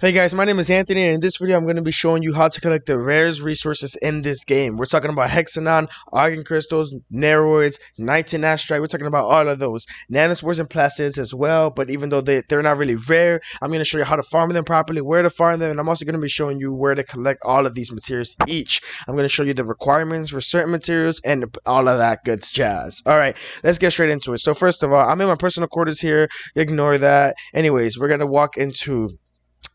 Hey guys, my name is Anthony, and in this video I'm going to be showing you how to collect the rarest resources in this game. We're talking about Hexenon, Argon crystals, Neuroids, NITAIN Astrite. We're talking about all of those. Nanospores and Plastids as well, but even though they're not really rare, I'm going to show you how to farm them properly, where to farm them, and I'm also going to be showing you where to collect all of these materials each. I'm going to show you the requirements for certain materials and all of that good jazz. Alright, let's get straight into it. So first of all, I'm in my personal quarters here. Ignore that. Anyways, we're going to walk into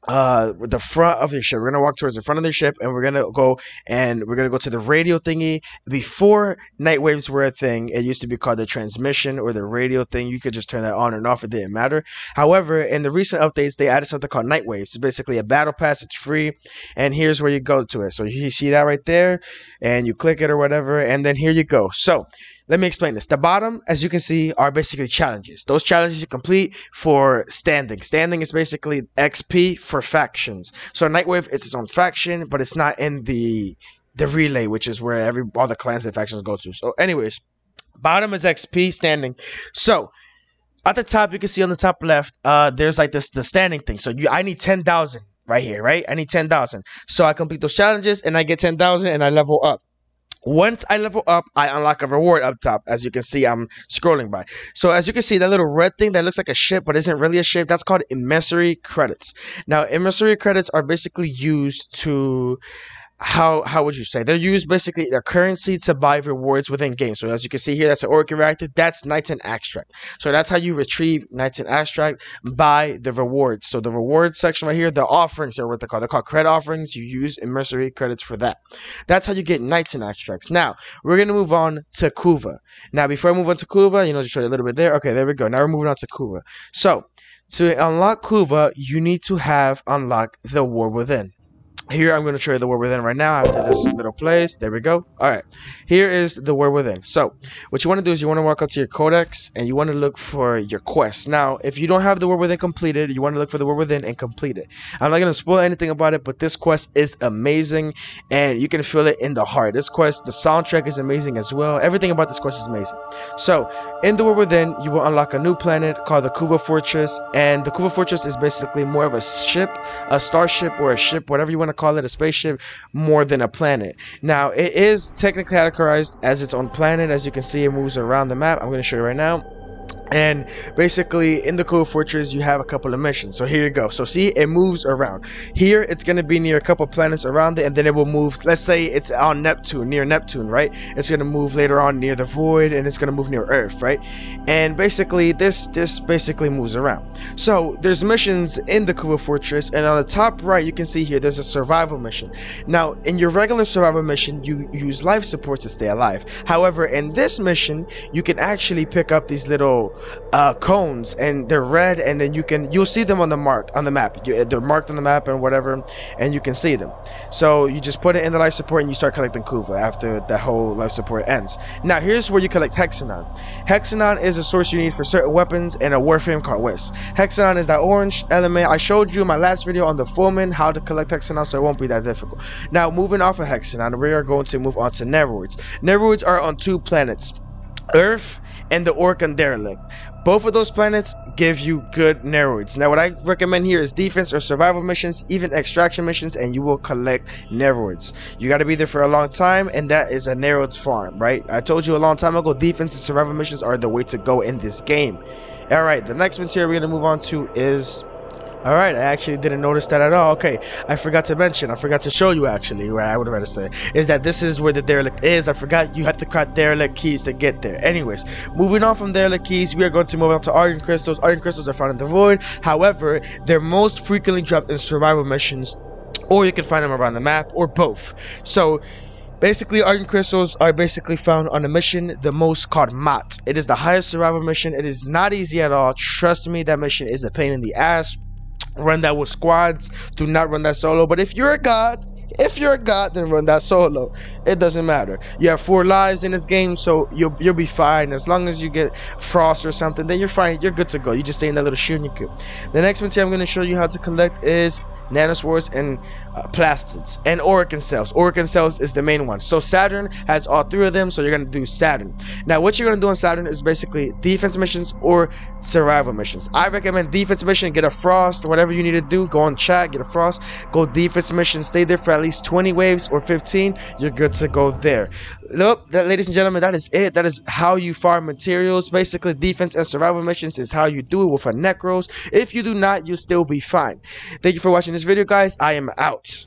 the front of your ship. We're gonna walk towards the front of the ship, and we're gonna go to the radio thingy. Before night waves were a thing, it used to be called the transmission or the radio thing. You could just turn that on and off, it didn't matter. However, in the recent updates, they added something called night waves. It's basically a battle pass. It's free, and here's where you go to it. So you see that right there, and you click it or whatever, and then here you go. So let me explain this. The bottom, as you can see, are basically challenges. Those challenges you complete for standing. Standing is basically XP for factions. So Nightwave is its own faction, but it's not in the relay, which is where all the clans and factions go to. So anyways, bottom is XP standing. So at the top, you can see on the top left, there's like the standing thing. So I need 10,000 right here, right? I need 10,000. So I complete those challenges, and I get 10,000, and I level up. Once I level up, I unlock a reward up top. As you can see, I'm scrolling by. So as you can see, that little red thing that looks like a ship but isn't really a ship, that's called emissary credits. Now, emissary credits are basically used to... How would you say? They're used basically their currency to buy rewards within games. So as you can see here, that's an OROKIN reactor. That's NITAIN Extract. So that's how you retrieve NITAIN Extract by the rewards. So the reward section right here, the offerings are what they're called. They're called credit offerings. You use emissary credits for that. That's how you get NITAIN Extracts. Now, we're going to move on to Kuva. Now, before I move on to Kuva, just show you a little bit there. Okay, there we go. Now we're moving on to Kuva. So, to unlock Kuva, you need to have unlocked the War Within. Here, I'm going to show you the War Within right now after this little place. There we go. Alright. Here is the War Within. So, what you want to do is you want to walk up to your codex, and you want to look for your quest. Now, if you don't have the War Within completed, you want to look for the War Within and complete it. I'm not going to spoil anything about it, but this quest is amazing, and you can feel it in the heart. This quest, the soundtrack is amazing as well. Everything about this quest is amazing. So, in the War Within, you will unlock a new planet called the Kuva Fortress, and the Kuva Fortress is basically more of a ship, a starship, or a ship, whatever you want to call it, a spaceship, more than a planet. Now, it is technically categorized as its own planet. As you can see, it moves around the map. I'm going to show you right now. And basically, in the Kuva Fortress, you have a couple of missions. So here you go. So see, it moves around. Here, it's going to be near a couple of planets around it, and then it will move. Let's say it's on Neptune, near Neptune, right? It's going to move later on near the Void, and it's going to move near Earth, right? And basically, this basically moves around. So there's missions in the Kuva Fortress, and on the top right, you can see here, there's a survival mission. Now, in your regular survival mission, you use life support to stay alive. However, in this mission, you can actually pick up these little cones, and they're red, and then you'll see them on the map. They're marked on the map and whatever, and you can see them. So you just put it in the life support, and you start collecting Kuva after the whole life support ends. Now here's where you collect Hexenon. Hexenon is a source you need for certain weapons and a Warframe called Wisp. Hexenon is that orange element. I showed you in my last video on the Foreman how to collect Hexenon, so it won't be that difficult. Now, moving off of Hexenon, we are going to move on to Neuroids. Neuroids are on two planets, Earth and the OROKIN Derelict. Both of those planets give you good Neuroids. Now, what I recommend here is defense or survival missions, even extraction missions, and you will collect Neuroids. You got to be there for a long time, and that is a Neuroids farm, right? I told you a long time ago, defense and survival missions are the way to go in this game. Alright, the next material we're going to move on to is... Alright, I actually didn't notice that at all. Okay, I forgot to show you actually, what I would rather say, is that this is where the Derelict is. I forgot you have to crack Derelict keys to get there. Anyways, moving on from Derelict keys, we are going to move on to Argon crystals. Argon crystals are found in the Void. However, they're most frequently dropped in survival missions, or you can find them around the map, or both. So, basically, Argon crystals are basically found on a mission, the most called Mat. It is the highest survival mission. It is not easy at all. Trust me, that mission is a pain in the ass. Run that with squads. Do not run that solo. But if you're a god, then run that solo. It doesn't matter. You have 4 lives in this game, so you'll be fine. As long as you get frost or something, then you're fine. You're good to go. You just stay in that little shield and you're good. The next material I'm going to show you how to collect is nanospores, and plastids, and OROKIN cells. OROKIN cells is the main one. So Saturn has all three of them, so you're going to do Saturn. Now what you're going to do on Saturn is basically defense missions or survival missions. I recommend defense mission, get a frost, whatever you need to do. Go on chat, get a frost, go defense mission, stay there for at least 20 waves or 15. You're good to go there. Look, ladies and gentlemen, that is it. That is how you farm materials. Basically, defense and survival missions is how you do it with a necros. If you do not, you'll still be fine. Thank you for watching this video, guys. I am out.